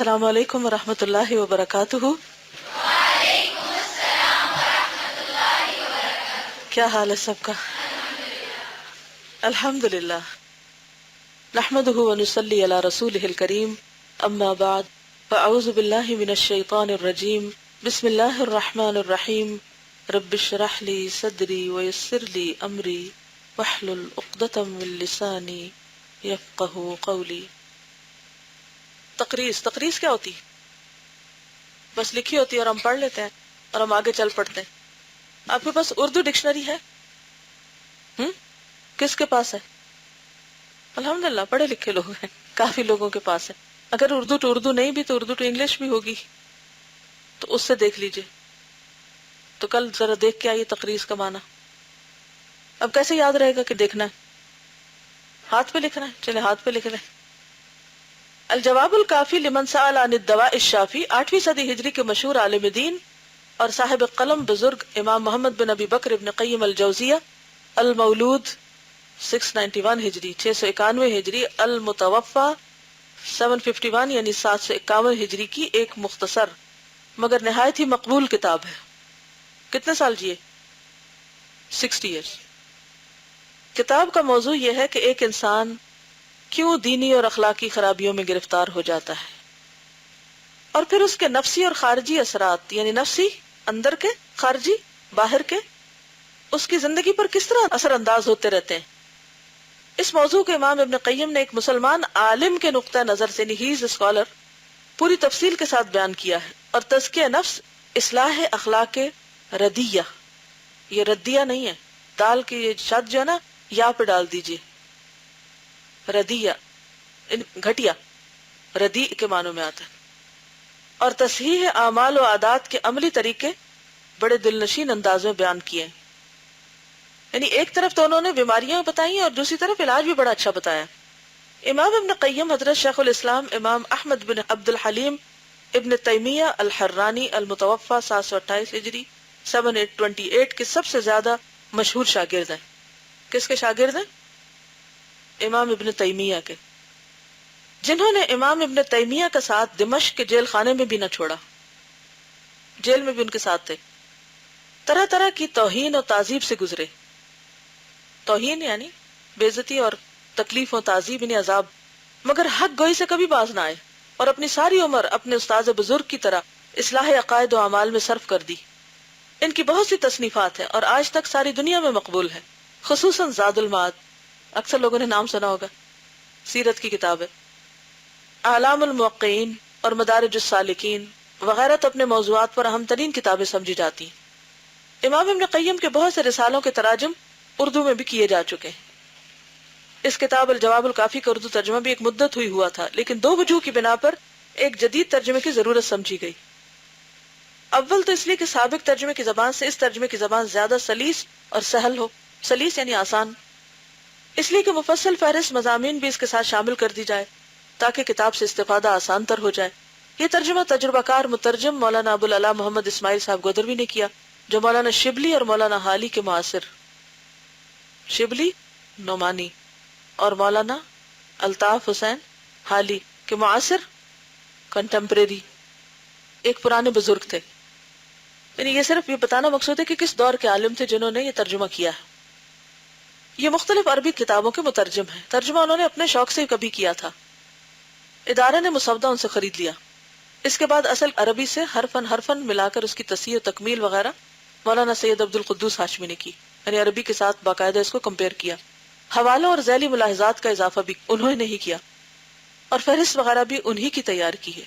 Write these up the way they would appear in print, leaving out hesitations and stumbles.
السلام علیکم ورحمۃ اللہ وبرکاتہ۔ وعلیکم السلام ورحمۃ اللہ وبرکاتہ۔ کیا حال ہے سب کا؟ الحمدللہ، نحمدہ ونصلی علی رسولہ الکریم، اما بعد فاعوذ باللہ من الشیطان الرجیم، بسم اللہ الرحمن الرحیم، رب اشرح لی صدری ویسر لی امری واحلل عقدۃ من لسانی یفقہوا قولی۔ تقریز کیا ہوتی؟ بس لکھی ہوتی ہے اور ہم پڑھ لیتے ہیں اور ہم آگے چل پڑتے ہیں۔ آپ کے پاس اردو ڈکشنری ہے؟ کس کے پاس ہے؟ الحمدللہ پڑھے لکھے لوگ ہیں، کافی لوگوں کے پاس ہے۔ اگر اردو ٹو اردو نہیں بھی تو اردو ٹو انگلش بھی ہوگی، تو اس سے دیکھ لیجئے۔ تو کل ذرا دیکھ کے آئیے تقریز کا معنی۔ اب کیسے یاد رہے گا کہ دیکھنا ہے؟ ہاتھ پہ لکھنا ہے؟ چلے ہاتھ پہ لکھ لیں۔ الجواب الکافی لمن سأل عن الدواء الشافی، 8ویں صدی ہجری کے مشہور عالم دین اور صاحب قلم بزرگ امام محمد بن ابی بکر ابن قیم الجوزیہ المولود 691 ہجری 691 ہجری المتوفى 751 یعنی 751 ہجری کی ایک مختصر مگر نہایت ہی مقبول کتاب ہے۔ کتنے سال جیے؟ 60 ایئرس۔ کتاب کا موضوع یہ ہے کہ ایک انسان کیوں دینی اور اخلاقی خرابیوں میں گرفتار ہو جاتا ہے، اور پھر اس کے نفسی اور خارجی اثرات، یعنی نفسی اندر کے، خارجی باہر کے، اس کی زندگی پر کس طرح اثر انداز ہوتے رہتے ہیں۔ اس موضوع کو امام ابن قیم نے ایک مسلمان عالم کے نقطہ نظر سے، ہی از اسکالر، پوری تفصیل کے ساتھ بیان کیا ہے۔ اور تزکیہ نفس اصلاح اخلاق ردیہ، یہ ردیہ نہیں ہے، دال کی یہ شد جو ہے نا یا پہ ڈال دیجئے، ردیہ گھٹیا، ردی کے معنوں میں آتا ہے۔ اور تصحیح اعمال و عادات کے عملی طریقے بڑے دلنشین انداز میں بیان کیے ہیں۔ یعنی ایک طرف تو انہوں نے بیماریاں بتائی اور دوسری طرف علاج بھی بڑا اچھا بتایا۔ امام ابن قیم حضرت شیخ الاسلام امام احمد بن عبد الحلیم ابن تیمیہ الحرانی المتوفى 728 ہجری 728 کے سب سے زیادہ مشہور شاگرد ہیں۔ کس کے شاگرد ہیں؟ امام ابن تیمیہ کے، جنہوں نے امام ابن تیمیہ کا ساتھ دمشق کے جیل خانے میں بھی نہ چھوڑا، جیل میں بھی ان کے ساتھ تھے۔ طرح طرح کی توہین و تعذیب سے گزرے۔ توہین یعنی بے عزتی اور تکلیف و تعذیب یعنی عذاب، مگر حق گوئی سے کبھی باز نہ آئے اور اپنی ساری عمر اپنے استاد بزرگ کی طرح اصلاح عقائد و اعمال میں صرف کر دی۔ ان کی بہت سی تصنیفات ہیں اور آج تک ساری دنیا میں مقبول ہیں، خصوصاً زاد المعاد، اکثر لوگوں نے نام سنا ہوگا، سیرت کی کتاب ہے۔ اعلام الموقعین اور مدارج السالکین وغیرہ تو اپنے موضوعات پر اہم ترین کتابیں سمجھی جاتی ہیں۔ امام ابن قیم کے بہت سے رسالوں کے تراجم اردو میں بھی کیے جا چکے ہیں۔ اس کتاب الجواب الکافی کا اردو ترجمہ بھی ایک مدت ہوئی ہوا تھا، لیکن دو وجوہ کی بنا پر ایک جدید ترجمے کی ضرورت سمجھی گئی۔ اول تو اس لیے کہ سابق ترجمے کی زبان سے اس ترجمے کی زبان زیادہ سلیس اور سہل ہو، سلیس یعنی آسان، اس لیے کہ مفصل فہرست مضامین بھی اس کے ساتھ شامل کر دی جائے تاکہ کتاب سے استفادہ آسان تر ہو جائے۔ یہ ترجمہ تجربہ کار مترجم مولانا ابو العلا محمد اسماعیل صاحب گودروی نے کیا، جو مولانا شبلی اور مولانا حالی کے معاصر، شبلی نعمانی اور مولانا الطاف حسین حالی کے معاصر، کنٹمپریری، ایک پرانے بزرگ تھے۔ یعنی یہ صرف یہ بتانا مقصود ہے کہ کس دور کے عالم تھے جنہوں نے یہ ترجمہ کیا ہے۔ یہ مختلف عربی کتابوں کے مترجم ہیں۔ ترجمہ انہوں نے اپنے شوق سے کبھی کیا تھا، ادارے نے مسودہ ان سے خرید لیا۔ اس کے بعد اصل عربی سے حرفن ملا کر اس کی تصحیح و تکمیل وغیرہ مولانا سید عبد القدوس ہاشمی نے کی، یعنی عربی کے ساتھ باقاعدہ اس کو کمپیئر کیا۔ حوالوں اور ذیلی ملاحظات کا اضافہ بھی انہوں نے ہی کیا، اور فہرست وغیرہ بھی انہی کی تیار کی ہے۔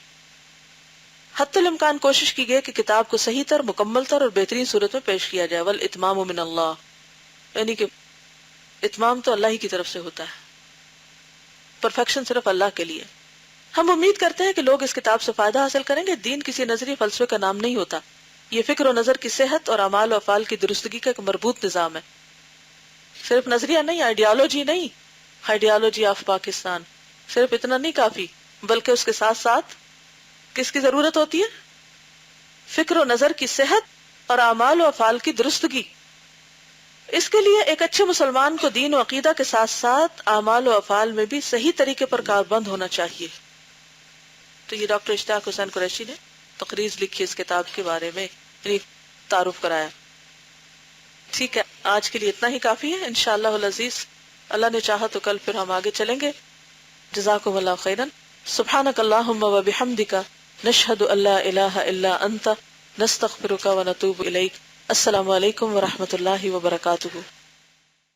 حتی الامکان کوشش کی گئی کہ کتاب کو صحیح تر، مکمل تر اور بہترین صورت میں پیش کیا جائے۔ والاتمام من اللہ، یعنی کہ اتمام تو اللہ ہی کی طرف سے ہوتا ہے، پرفیکشن صرف اللہ کے لیے۔ ہم امید کرتے ہیں کہ لوگ اس کتاب سے فائدہ حاصل کریں گے۔ دین کسی نظری فلسفے کا نام نہیں ہوتا، یہ فکر و نظر کی صحت اور اعمال و افعال کی درستگی کا ایک مربوط نظام ہے۔ صرف نظریہ نہیں، آئیڈیالوجی نہیں، آئیڈیالوجی آف پاکستان، صرف اتنا نہیں کافی، بلکہ اس کے ساتھ ساتھ کس کی ضرورت ہوتی ہے؟ فکر و نظر کی صحت اور اعمال و افعال کی درستگی۔ اس کے لیے ایک اچھے مسلمان کو دین و عقیدہ کے ساتھ ساتھ اعمال و افعال میں بھی صحیح طریقے پر کاربند ہونا چاہیے۔ تو یہ ڈاکٹر اشتیاق حسین قریشی نے تقریز لکھی اس کتاب کے بارے میں، یعنی تعارف کرایا. ٹھیک ہے، آج کے لیے اتنا ہی کافی ہے. انشاءاللہ العزیز اللہ نے چاہا تو کل پھر ہم آگے چلیں گے. جزاکم اللہ خیرا. سبحانک اللہم و بحمدک، نشہد ان لا الہ الا انت، نستغفرک و نتوب الیک. السلام علیکم و رحمۃ اللہ وبرکاتہ.